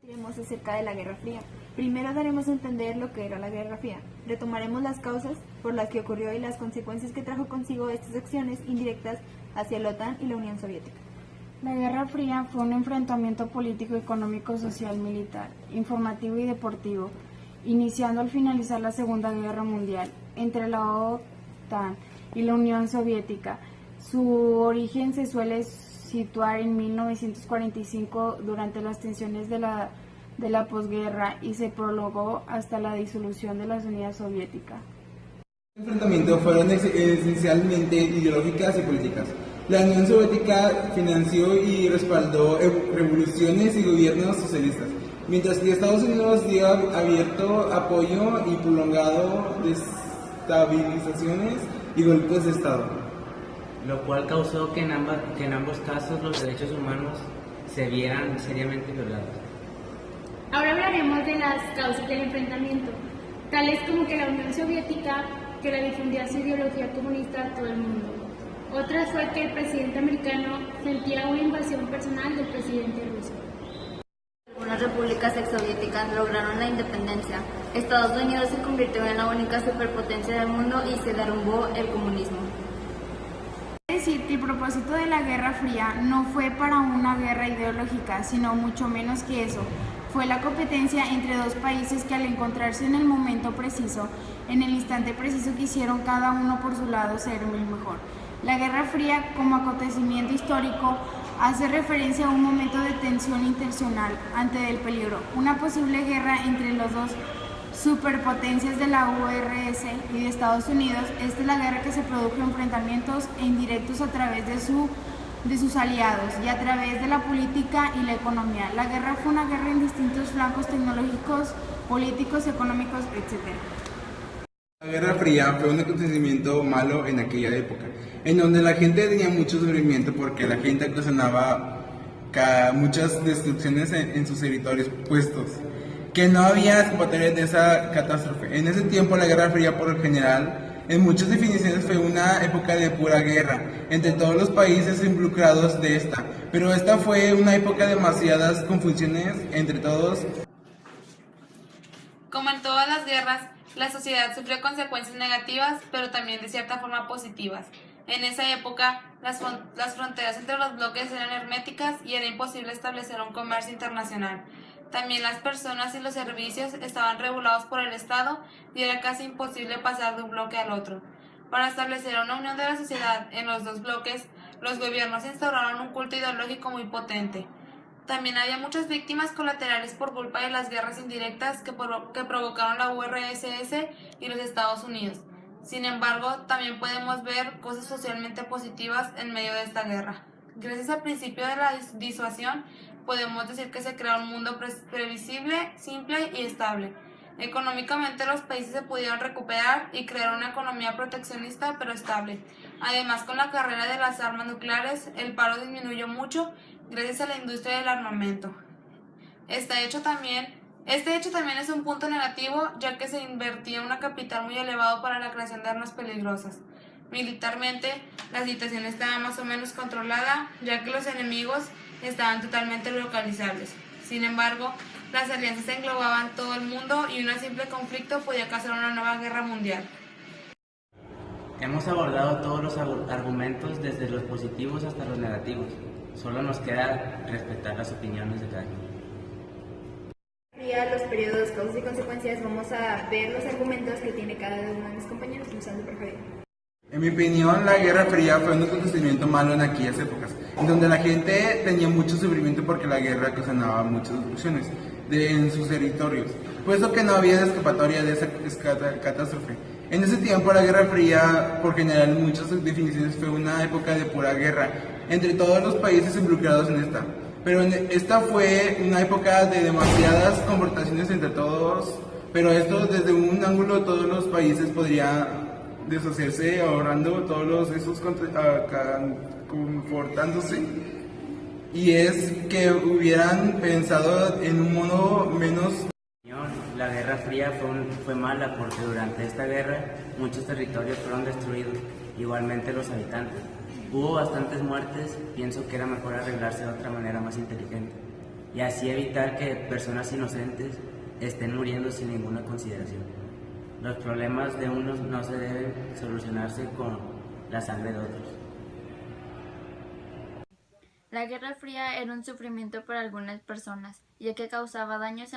Diremos acerca de la Guerra Fría. Primero daremos a entender lo que era la Guerra Fría. Retomaremos las causas por las que ocurrió y las consecuencias que trajo consigo estas acciones indirectas hacia la OTAN y la Unión Soviética. La Guerra Fría fue un enfrentamiento político, económico, social, militar, informativo y deportivo, iniciando al finalizar la Segunda Guerra Mundial entre la OTAN y la Unión Soviética. Su origen se suele situar en 1945 durante las tensiones de la posguerra y se prolongó hasta la disolución de las unidades soviéticas. Los enfrentamientos fueron esencialmente ideológicas y políticas. La Unión Soviética financió y respaldó revoluciones y gobiernos socialistas, mientras que Estados Unidos dio abierto apoyo y prolongado desestabilizaciones y golpes de Estado, lo cual causó que en ambos casos los derechos humanos se vieran seriamente violados. Ahora hablaremos de las causas del enfrentamiento, tales como que la Unión Soviética que la difundía su ideología comunista a todo el mundo. Otra fue que el presidente americano sentía una invasión personal del presidente ruso. Algunas repúblicas exsoviéticas lograron la independencia. Estados Unidos se convirtió en la única superpotencia del mundo y se derrumbó el comunismo. Es decir, que el propósito de la Guerra Fría no fue para una guerra ideológica, sino mucho menos que eso. Fue la competencia entre dos países que al encontrarse en el momento preciso, en el instante preciso, quisieron cada uno por su lado ser el mejor. La Guerra Fría, como acontecimiento histórico, hace referencia a un momento de tensión internacional ante el peligro, una posible guerra entre los dos superpotencias de la URSS y de Estados Unidos. Esta es la guerra que se produjo en enfrentamientos indirectos a través de sus aliados y a través de la política y la economía. La guerra fue una guerra en distintos flancos tecnológicos, políticos, económicos, etc. La Guerra Fría fue un acontecimiento malo en aquella época, en donde la gente tenía mucho sufrimiento porque la gente ocasionaba muchas destrucciones en sus territorios puestos, que no había escapatoria de esa catástrofe. En ese tiempo la Guerra Fría por lo general, en muchas definiciones, fue una época de pura guerra entre todos los países involucrados de esta, pero esta fue una época de demasiadas confusiones entre todos. Como en todas las guerras, la sociedad sufrió consecuencias negativas, pero también de cierta forma positivas. En esa época, las fronteras entre los bloques eran herméticas y era imposible establecer un comercio internacional. También las personas y los servicios estaban regulados por el Estado y era casi imposible pasar de un bloque al otro. Para establecer una unión de la sociedad en los dos bloques, los gobiernos instauraron un culto ideológico muy potente. También había muchas víctimas colaterales por culpa de las guerras indirectas que provocaron la URSS y los Estados Unidos. Sin embargo, también podemos ver cosas socialmente positivas en medio de esta guerra. Gracias al principio de la disuasión, podemos decir que se creó un mundo previsible, simple y estable. Económicamente los países se pudieron recuperar y crear una economía proteccionista pero estable. Además, con la carrera de las armas nucleares, el paro disminuyó mucho gracias a la industria del armamento. Este hecho también es un punto negativo, ya que se invertía un capital muy elevado para la creación de armas peligrosas. Militarmente, la situación estaba más o menos controlada, ya que los enemigos estaban totalmente localizables. Sin embargo, las alianzas englobaban todo el mundo y un simple conflicto podía causar una nueva guerra mundial. Hemos abordado todos los argumentos desde los positivos hasta los negativos. Solo nos queda respetar las opiniones de cada quien. Los periodos, causas y consecuencias, vamos a ver los argumentos que tiene cada uno de mis compañeros, empezando por Javier. En mi opinión, la Guerra Fría fue un acontecimiento malo en aquellas épocas, en donde la gente tenía mucho sufrimiento porque la guerra ocasionaba muchas destrucciones en sus territorios, puesto que no había escapatoria de esa catástrofe. En ese tiempo, la Guerra Fría, por general, en muchas definiciones, fue una época de pura guerra entre todos los países involucrados en esta. Pero esta fue una época de demasiadas confrontaciones entre todos, pero esto desde un ángulo todos los países podrían deshacerse ahorrando todos esos confortándose, y es que hubieran pensado en un modo menos. La Guerra Fría fue mala porque durante esta guerra muchos territorios fueron destruidos, igualmente los habitantes. Hubo bastantes muertes, pienso que era mejor arreglarse de otra manera más inteligente. y así evitar que personas inocentes estén muriendo sin ninguna consideración. Los problemas de unos no se deben solucionarse con la sangre de otros. La Guerra Fría era un sufrimiento para algunas personas, ya que causaba daños